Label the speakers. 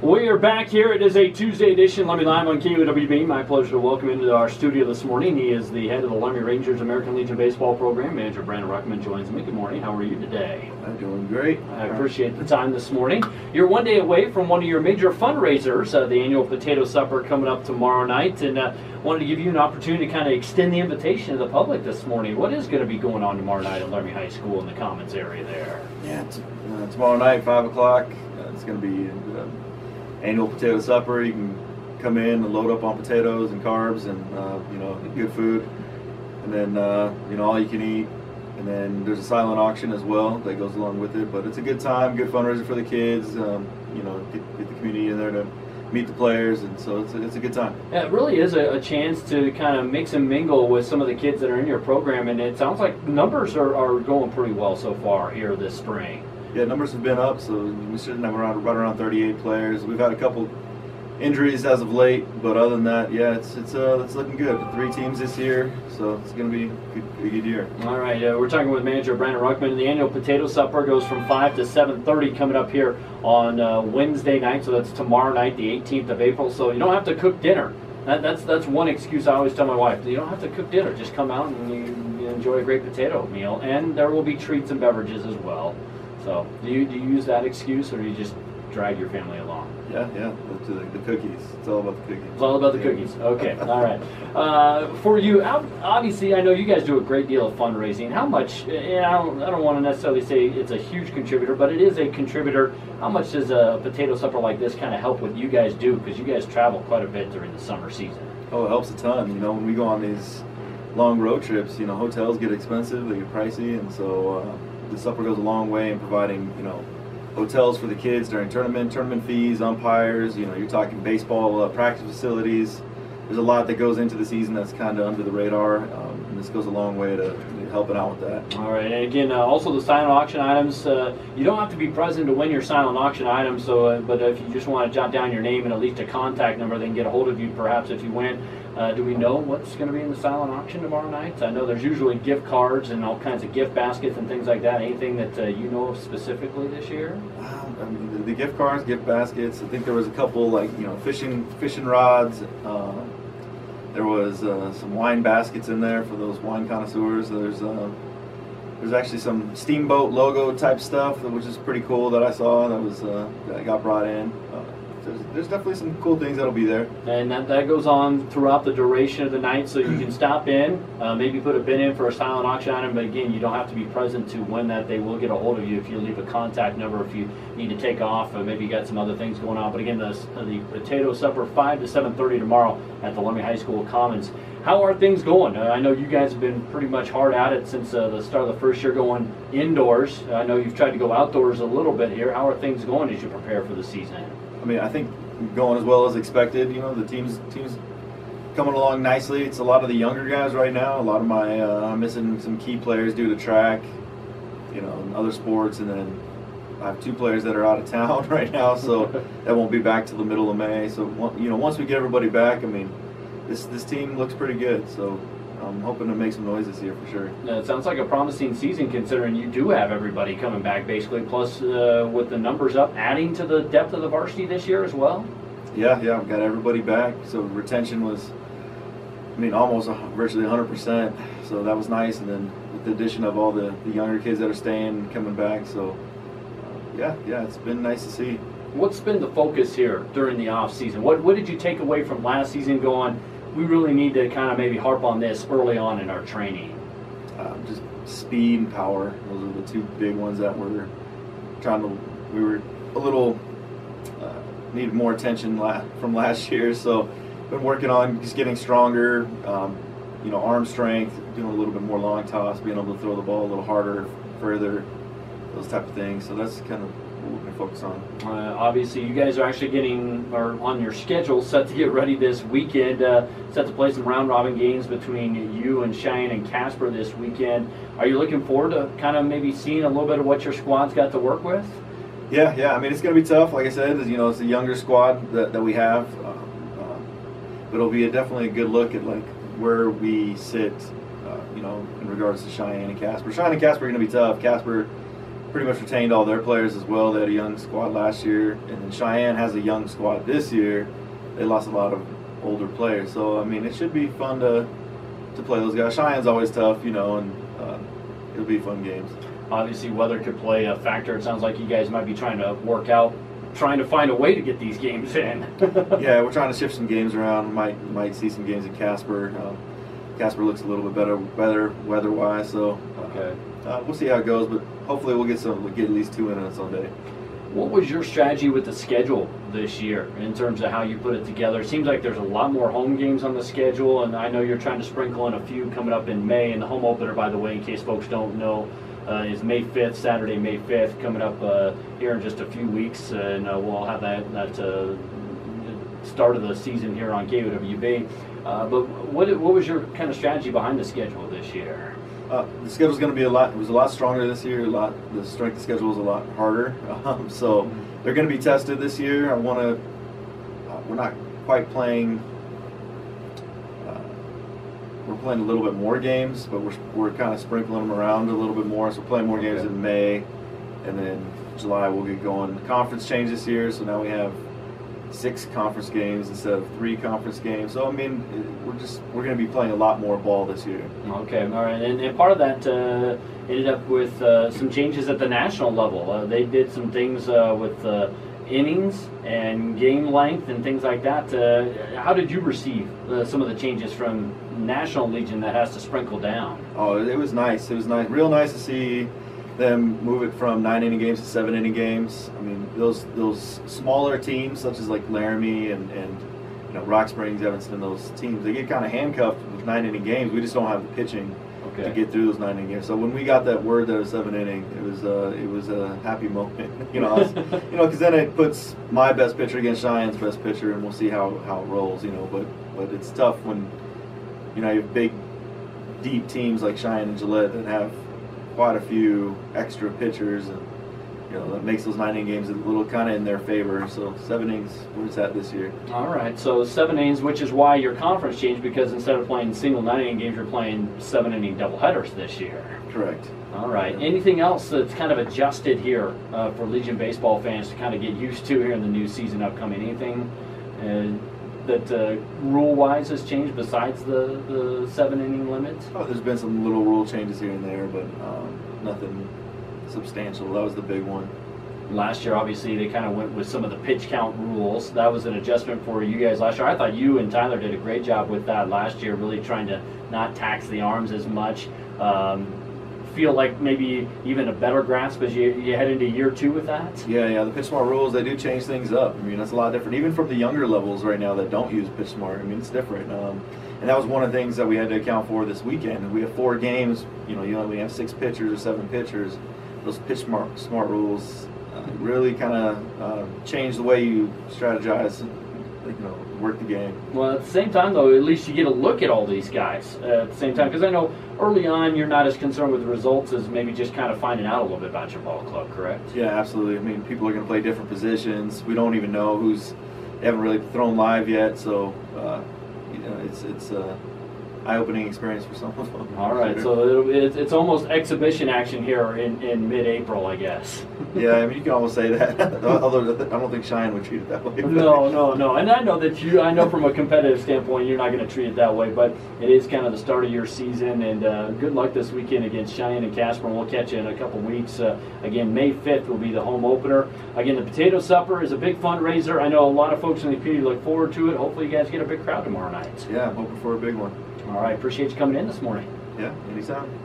Speaker 1: We are back here. It is a Tuesday edition. Laramie Live on KOWB. My pleasure to welcome into our studio this morning. He is the head of the Laramie Rangers American Legion Baseball Program. Manager Brandon Ruckman joins me. Good morning. How are you today?
Speaker 2: I'm doing great.
Speaker 1: I appreciate the time this morning. You're one day away from one of your major fundraisers, the annual Potato Supper coming up tomorrow night, and wanted to give you an opportunity to kind of extend the invitation to the public this morning. What is going to be going on tomorrow night at Laramie High School in the Commons area there?
Speaker 2: Yeah, tomorrow night, 5 o'clock, it's going to be annual potato supper. You can come in and load up on potatoes and carbs and good food, and then all you can eat. And then there's a silent auction as well that goes along with it. But it's a good time, good fundraiser for the kids. Get the community in there to meet the players, and so it's a good time.
Speaker 1: Yeah, it really is a chance to kind of mix and mingle with some of the kids that are in your program, and it sounds like numbers are going pretty well so far here this spring.
Speaker 2: Yeah, numbers have been up, so we should have right around 38 players. We've had a couple injuries as of late, but other than that, yeah, it's looking good. 3 teams this year, so it's going to be a good year.
Speaker 1: All right, we're talking with manager Brandon Ruckman. The annual potato supper goes from 5 to 7:30 coming up here on Wednesday night, so that's tomorrow night, the 18th of April. So you don't have to cook dinner. That's one excuse I always tell my wife. You don't have to cook dinner. Just come out and you enjoy a great potato meal, and there will be treats and beverages as well. So do you use that excuse, or do you just drag your family along?
Speaker 2: Yeah, the cookies. It's all about the cookies.
Speaker 1: It's all about the cookies. Okay, all right. For you, obviously, I know you guys do a great deal of fundraising. How much? I don't want to necessarily say it's a huge contributor, but it is a contributor. How much does a potato supper like this kind of help what you guys do? Because you guys travel quite a bit during the summer season.
Speaker 2: Oh, it helps a ton. When we go on these long road trips, hotels get expensive, they get pricey, and so the supper goes a long way in providing, hotels for the kids during tournament fees, umpires. You're talking baseball practice facilities. There's a lot that goes into the season that's kind of under the radar, and this goes a long way to helping out with that.
Speaker 1: All right, and again, also the silent auction items. You don't have to be present to win your silent auction items. So, but if you just want to jot down your name and at least a contact number, they can get a hold of you. Perhaps if you win. Do we know what's going to be in the silent auction tomorrow night? I know there's usually gift cards and all kinds of gift baskets and things like that. Anything that you know of specifically this year?
Speaker 2: The gift cards, gift baskets. I think there was a couple fishing rods. There was some wine baskets in there for those wine connoisseurs. There's actually some steamboat logo type stuff, which is pretty cool that I saw that got brought in. There's definitely some cool things that'll be there. And
Speaker 1: that goes on throughout the duration of the night, so you can stop in, maybe put a bid in for a silent auction item, but again, you don't have to be present to win that. They will get a hold of you if you leave a contact number, if you need to take off, maybe you got some other things going on. But again, the potato supper, 5 to 7:30 tomorrow at the Laramie High School Commons. How are things going? I know you guys have been pretty much hard at it since the start of the first year going indoors. I know you've tried to go outdoors a little bit here. How are things going as you prepare for the season?
Speaker 2: I think going as well as expected. The team's coming along nicely. It's a lot of the younger guys right now. A lot of I'm missing some key players due to track, and other sports, and then I have 2 players that are out of town right now, so that won't be back till the middle of May. So once we get everybody back, this team looks pretty good. So I'm hoping to make some noise this year for sure.
Speaker 1: Yeah, it sounds like a promising season considering you do have everybody coming back basically, plus with the numbers up, adding to the depth of the varsity this year as well?
Speaker 2: Yeah, I've got everybody back. So retention was, almost virtually 100%. So that was nice. And then with the addition of all the younger kids that are staying and coming back. So yeah, it's been nice to see.
Speaker 1: What's been the focus here during the off season? What did you take away from last season going, we really need to kind of maybe harp on this early on in our training?
Speaker 2: Just speed and power. Those are the 2 big ones that we were a little needed more attention from last year. So been working on just getting stronger, arm strength, doing a little bit more long toss, being able to throw the ball a little harder, further, those type of things. So that's kind of what we're going to focus on.
Speaker 1: Obviously, you guys are actually on your schedule set to get ready this weekend, set to play some round-robin games between you and Cheyenne and Casper this weekend. Are you looking forward to kind of maybe seeing a little bit of what your squad's got to work with?
Speaker 2: Yeah. It's going to be tough. Like I said, it's a younger squad that we have, but it'll be definitely a good look at where we sit, in regards to Cheyenne and Casper. Cheyenne and Casper are going to be tough. Casper pretty much retained all their players as well. They had a young squad last year, and then Cheyenne has a young squad this year. They lost a lot of older players, so I mean it should be fun to play those guys. Cheyenne's always tough, and it'll be fun games.
Speaker 1: Obviously, weather could play a factor. It sounds like you guys might be trying to find a way to get these games in.
Speaker 2: Yeah, we're trying to shift some games around. Might see some games in Casper. Casper looks a little bit better weather-wise, so
Speaker 1: okay.
Speaker 2: We'll see how it goes. But hopefully, we'll get at least 2 in on Sunday.
Speaker 1: What was your strategy with the schedule this year in terms of how you put it together? It seems like there's a lot more home games on the schedule, and I know you're trying to sprinkle in a few coming up in May. And the home opener, by the way, in case folks don't know, is May 5th, Saturday, May 5th, coming up here in just a few weeks, and we'll have that start of the season here on KOWB. But what was your kind of strategy behind the schedule this year?
Speaker 2: The schedule's going to be it was a lot stronger this year. The strength of the schedule is a lot harder. So they're going to be tested this year. We're not quite playing. We're playing a little bit more games, but we're kind of sprinkling them around a little bit more. So we're playing more games in May, and then July we'll get going. The conference changed this year, so now we have 6 conference games instead of 3 conference games. So I mean, we're going to be playing a lot more ball this year.
Speaker 1: Okay, all right, and part of that ended up with some changes at the national level. They did some things with innings and game length and things like that. How did you receive some of the changes from National Legion that has to sprinkle down?
Speaker 2: Oh, it was nice. It was nice, real nice to see them move it from 9-inning games to 7-inning games. I mean, those smaller teams such as like Laramie and Rock Springs, Evanston, those teams, they get kind of handcuffed with 9-inning games. We just don't have the pitching to get through those 9-inning games. So when we got that word that it was 7-inning, it was a happy moment. Because then it puts my best pitcher against Cheyenne's best pitcher, and we'll see how it rolls. But it's tough when you have big, deep teams like Cheyenne and Gillette that have quite a few extra pitchers, and that makes those 9-inning games a little kind of in their favor. So 7 innings, where it's at this year. All
Speaker 1: right, so 7 innings, which is why your conference changed, because instead of playing single 9-inning games, you're playing 7-inning doubleheaders this year.
Speaker 2: Correct.
Speaker 1: All right. Yeah. Anything else that's kind of adjusted here for Legion baseball fans to kind of get used to here in the new season upcoming? Anything that rule-wise has changed besides the 7-inning limit?
Speaker 2: Oh, there's been some little rule changes here and there, but nothing substantial. That was the big one.
Speaker 1: Last year, obviously, they kind of went with some of the pitch count rules. That was an adjustment for you guys last year. I thought you and Tyler did a great job with that last year, really trying to not tax the arms as much. Feel like maybe even a better grasp as you head into year 2 with that?
Speaker 2: Yeah, the pitch smart rules, they do change things up. I mean, that's a lot different, even from the younger levels right now that don't use pitch smart. I mean, it's different. And that was one of the things that we had to account for this weekend. We have 4 games, you only have 6 pitchers or 7 pitchers. Those pitch smart rules really kind of change the way you strategize, work the game.
Speaker 1: Well, at the same time, though, at least you get a look at all these guys at the same time, because I know early on you're not as concerned with the results as maybe just kind of finding out a little bit about your ball club, correct?
Speaker 2: Yeah, absolutely. I mean, people are going to play different positions. We don't even know they haven't really thrown live yet, so it's eye-opening experience for some of them.
Speaker 1: All right, so it's almost exhibition action here in mid-April, I guess.
Speaker 2: Yeah, I mean, you can almost say that. Although I don't think Cheyenne would treat it that way.
Speaker 1: No. And I know from a competitive standpoint, you're not going to treat it that way, but it is kind of the start of your season, and good luck this weekend against Cheyenne and Casper, and we'll catch you in a couple weeks. Again, May 5th will be the home opener. Again, the Potato Supper is a big fundraiser. I know a lot of folks in the community look forward to it. Hopefully you guys get a big crowd tomorrow night.
Speaker 2: Yeah, I'm hoping for a big one.
Speaker 1: All right, appreciate you coming in this morning.
Speaker 2: Yeah, anytime.